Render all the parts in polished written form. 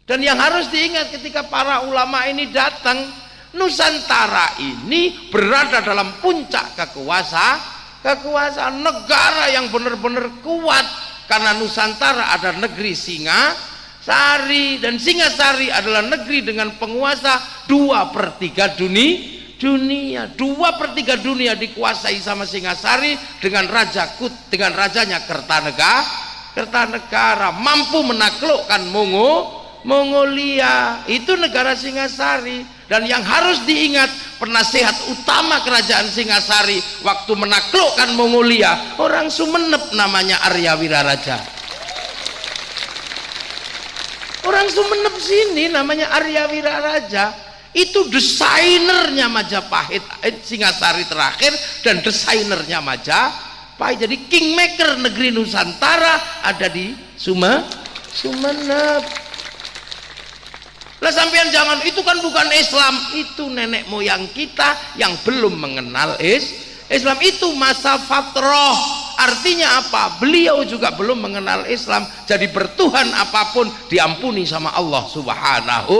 Dan yang harus diingat ketika para ulama ini datang, Nusantara ini berada dalam puncak kekuasaan negara yang benar-benar kuat, karena Nusantara ada negeri Singasari, dan Singasari adalah negeri dengan penguasa 2/3 dunia. 2/3 dunia dikuasai sama Singasari dengan rajanya Kertanegara, mampu menaklukkan Mongolia. Itu negara Singasari. Dan yang harus diingat, penasehat utama kerajaan Singasari waktu menaklukkan Mongolia orang Sumeneb, namanya Arya Wiraraja. Orang Sumeneb sini namanya Arya Wiraraja. Itu desainernya Majapahit, Singasari terakhir, dan desainernya Majapahit. Jadi kingmaker negeri Nusantara ada di Sumeneb. Lah sampean jangan, itu kan bukan Islam, itu nenek moyang kita yang belum mengenal Islam. Itu masa fatrah. Artinya apa? Beliau juga belum mengenal Islam. Jadi bertuhan apapun diampuni sama Allah Subhanahu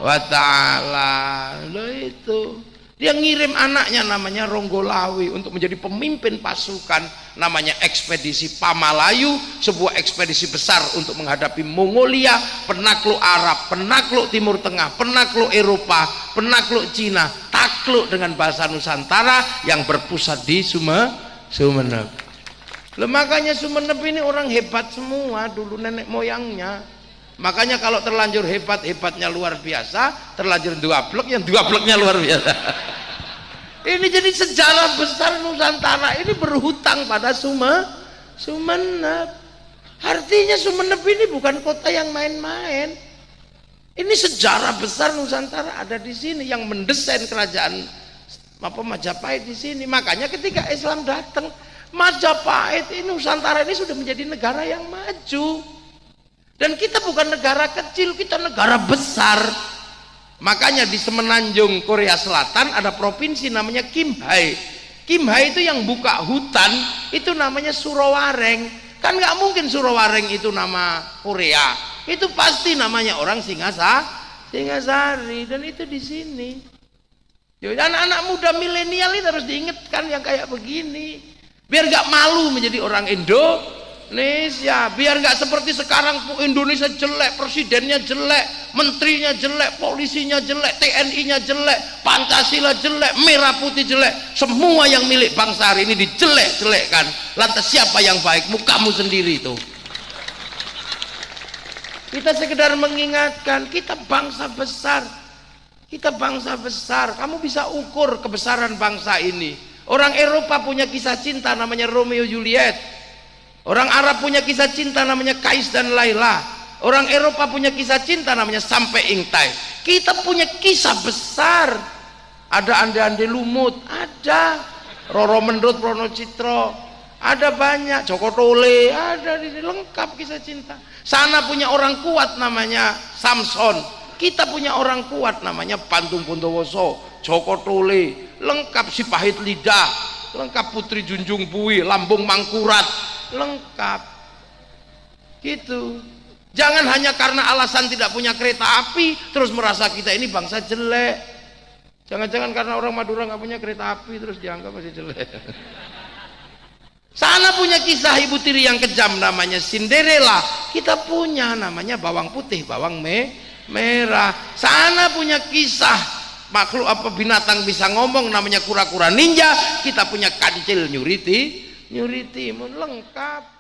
wa ta'ala. Loh, itu dia ngirim anaknya namanya Ronggolawe untuk menjadi pemimpin pasukan namanya ekspedisi Pamalayu, sebuah ekspedisi besar untuk menghadapi Mongolia, penakluk Arab, penakluk Timur Tengah, penakluk Eropa, penakluk Cina, takluk dengan bahasa Nusantara yang berpusat di Sumeneb. Loh, makanya Sumeneb ini orang hebat semua dulu nenek moyangnya. Makanya kalau terlanjur hebatnya luar biasa, terlanjur duablek, yang duableknya luar biasa. Ini jadi sejarah besar Nusantara ini berhutang pada Sumeneb. Artinya Sumeneb ini bukan kota yang main-main. Ini sejarah besar Nusantara ada di sini, yang mendesain kerajaan Majapahit di sini. Makanya ketika Islam datang, Majapahit ini, Nusantara ini sudah menjadi negara yang maju. Dan kita bukan negara kecil, kita negara besar. Makanya di Semenanjung Korea Selatan ada provinsi namanya Kimhae. Kimhae itu yang buka hutan itu namanya Surowareng. Kan nggak mungkin Surowareng itu nama Korea. Itu pasti namanya orang Singasari. Dan itu di sini. Jadi anak-anak muda milenial itu harus diingatkan yang kayak begini. Biar nggak malu menjadi orang Indonesia, biar nggak seperti sekarang Indonesia jelek, presidennya jelek, menterinya jelek, polisinya jelek, TNI-nya jelek, Pancasila jelek, merah putih jelek, semua yang milik bangsa hari ini dijelek-jelekkan. Lantas siapa yang baik? Mukamu sendiri itu. Kita sekedar mengingatkan, kita bangsa besar, kita bangsa besar. Kamu bisa ukur kebesaran bangsa ini. Orang Eropa punya kisah cinta namanya Romeo Juliet. Orang Arab punya kisah cinta namanya Kais dan Laila. Orang Eropa punya kisah cinta namanya Sampai Ingtai. Kita punya kisah besar. Ada Ande-Ande Lumut, ada Roro Mendut, Prono Citro, ada banyak, Joko Tole, ada di sini, lengkap kisah cinta. Sana punya orang kuat namanya Samson. Kita punya orang kuat namanya Pantung Bondowoso, Joko Tole, lengkap Sipahit Lidah, lengkap Putri Junjung Bui, Lambung Mangkurat, lengkap gitu. Jangan hanya karena alasan tidak punya kereta api terus merasa kita ini bangsa jelek. Jangan-jangan karena orang Madura nggak punya kereta api terus dianggap masih jelek. Sana punya kisah ibu tiri yang kejam namanya Cinderella. Kita punya namanya bawang putih, bawang merah. Sana punya kisah makhluk apa binatang bisa ngomong namanya kura-kura ninja. Kita punya kancil nyuri timun, lengkap.